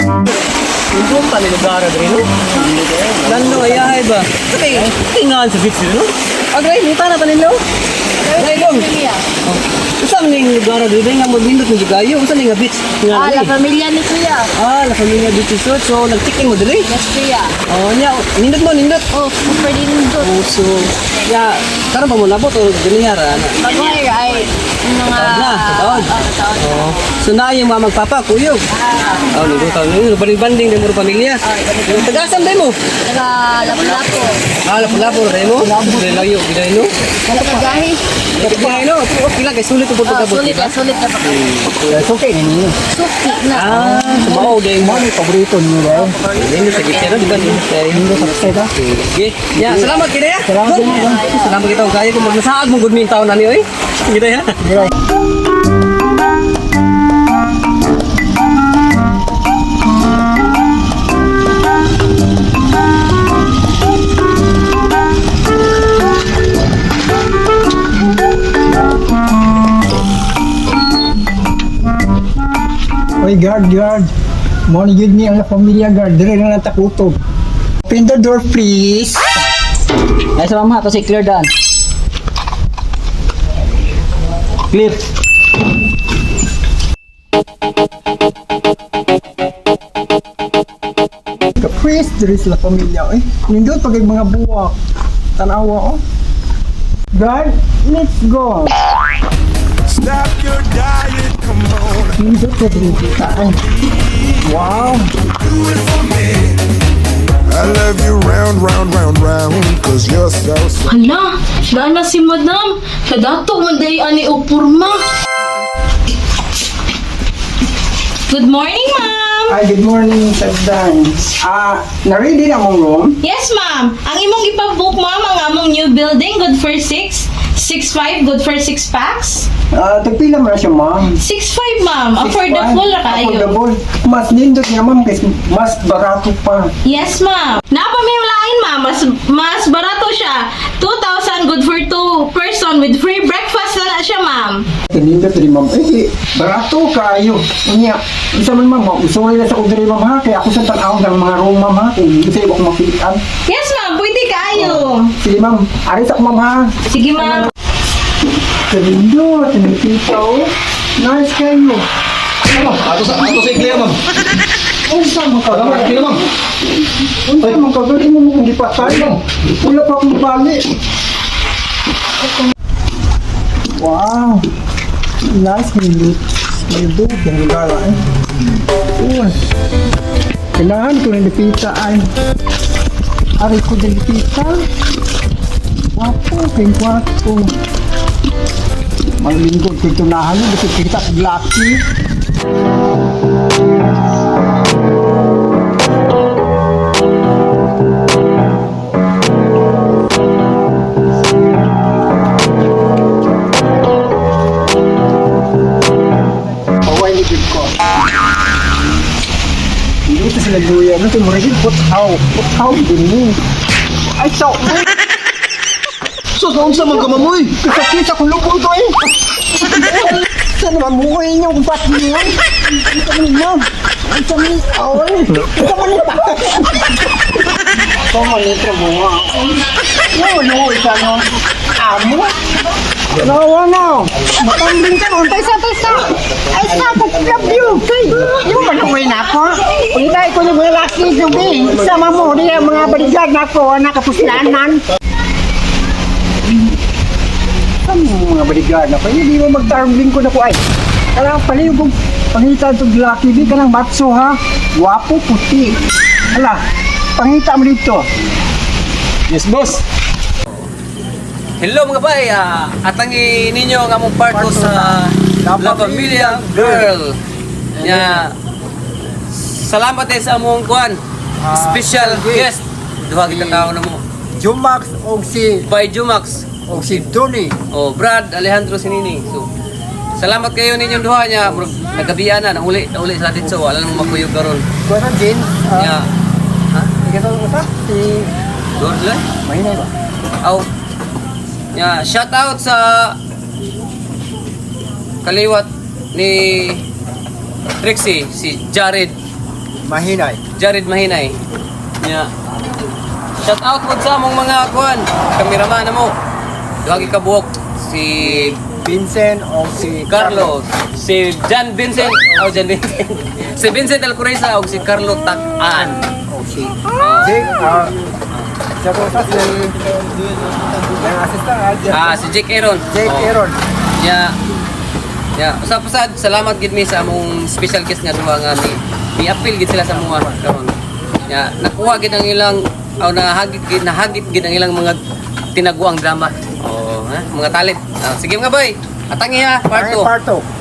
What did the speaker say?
Yung pa nila gara rin, no? Lalo ayahay ba? Kasi, tingaan sa beach, no? Agay, muta na tanilo. Agay, dong. Usang ning gara rin, nga magbindot ng gayo. Usang ning beach. La familia ni Kuya. La familia beach resort. So, nag-check-in mo dali? Yes, Kuya. Oh, niya. Nindot mo, nindot. Oh, pwede nindot. Oh, so, ya, karon pa mo labot o ganihara na? Mag-hire ay mga... Taon. Oh. So, na yung mga magpapa, kuyog. Oh, nindot taon. Banding din mo pamilya. Yung tagasam din mo. Taga Lapu-Lapu. Lapu-lapu rin mo. Layo, biday no. Taga-gahi. Biday no. Pila kay sulit po pagkabot. Sulit na pa kayo. Suki na niyo. Suki na. Mao day mo ni paborito niyo daw. Hindi sa gitna di ba ni? Hindi sa gitna. Okay. Ya, salamat kida ya. Salamat kita kaya ko magnasaag mo good min taon ani oy. Gida ya. Oy, guard. Mo ni gid ni ang pamilya guard. Dire na natakutob. Open the door, please. Ay sa mama to si Clear Dan. Clear. Please, dire sila pamilya. Oy, nindot pag mga buwak. Tanawa, oh. Guard, let's go. Stop your diet, come on. Nindot ka dire kita. Ay. Wow. Do it for me. I love you round, cause you're so sweet. Hala, daan na si madam. Kadato man day ani og purma. Good morning, ma'am. Ay, good morning, Tagdan. Na-ready na mong room? Yes, ma'am. Ang imong ipa-book, ma'am, ang among new building, good for 6'5", good for 6 packs. Tagpila mo na siya, ma'am. 6'5", ma'am. Affordable ra kayo. Affordable. Mas nindot nga, ma'am, kasi mas barato pa. Yes, ma'am. Napamimulain, ma'am. Mas barato siya. 2,000, good for 2 person with free breakfast na siya, ma'am. Nindot rin, ma'am. Eh, barato kayo. Unya, isa man, ma'am, usuway na sa udri, ma'am, ha? Kaya ako sa tanaw ng mga room, ma'am, ha? Kung gusto ko mapitan. Yes, ma'am. Pwede kayo. Sige, ma'am. Aris ako, ma'am, ha? Sige, ma'am. Nindot, tinipita, oh. Nice kayo. Ato sa Clear ma'am. Ano saan mo ka? Clear ma'am. Ano saan mo ka? Gawin mo kung di pa tayo. Wala pa akong bali. Wow. Nice minute. Nindot, yung lugar, eh. Uy. Kailangan ko ng dipita, ay. Aray ko ng dipita. Wapo, kayong wapo. Malingkod ko tunahan yun, kasi kita lucky. Paway ligid ko. Hindi ito sila luya. Ano ito mo rin? Puthaw. Puthaw din mo. Ay, so. So, saan sa mga kamamoy? Kasakit ako lupol ko eh. Saan naman buhay niyo kung pati niyo? Ang kami niyo. Ang kami niyo. Ang kami niyo. Ito manitra mo nga. Yung isa no. Amo. Nawa na. Matambling ka. Taysa. Ay sa ko love you. Yung manuwi na ako. Pagkita ko yung mga laki yung bing. Sama mo. Di mga baligad na ako. Nakapuslanan. Mga bodyguard na pa, hindi mo mag-tarmling ko na po ay. Kailangan pala yung pangita itong lucky bee, kanang batso ha. Wapo, puti. Hala, pangita mo dito. Yes, boss. Hello mga bay, atangi ninyo ang among part ko sa La Familia Girl. Ya, salamat sa among kuan. Special guest. Duha kita tao na mo. Jumax o si By Jumax. Tony. Oh, Brad Alejandro Sinini. So, salamat kayo ninyong duha niya. Nagabian na, nauli sa atin. So, wala namang makuyog karon. Kuwan din. Ya. Ha? Ikaw mo sa? Si... Lord lang? Mahina ba? Aw. Ya, shout out sa kaliwat ni Trixie, si Jared Mahinay. Jared Mahinay. Nya. Shout out po sa among mga kuan, kameraman mo. Duhagi ka buhok si Vincent o si Carlos, si John Vincent, John Vincent. Si Vincent Alcureza o si Carlo Takan. O si Jake. Sa Rosas yung assistant. Si Jake Aaron. Jake Aaron. Usap-usad, salamat gid mi sa among special guest nga duha nga i-appeal gid sila sa mga karon. Nakuha gid ang ilang nahagit gid ang ilang mga tinaguang drama. Mga talent. Sige mga boy, atangi ha, part 2. Part 2.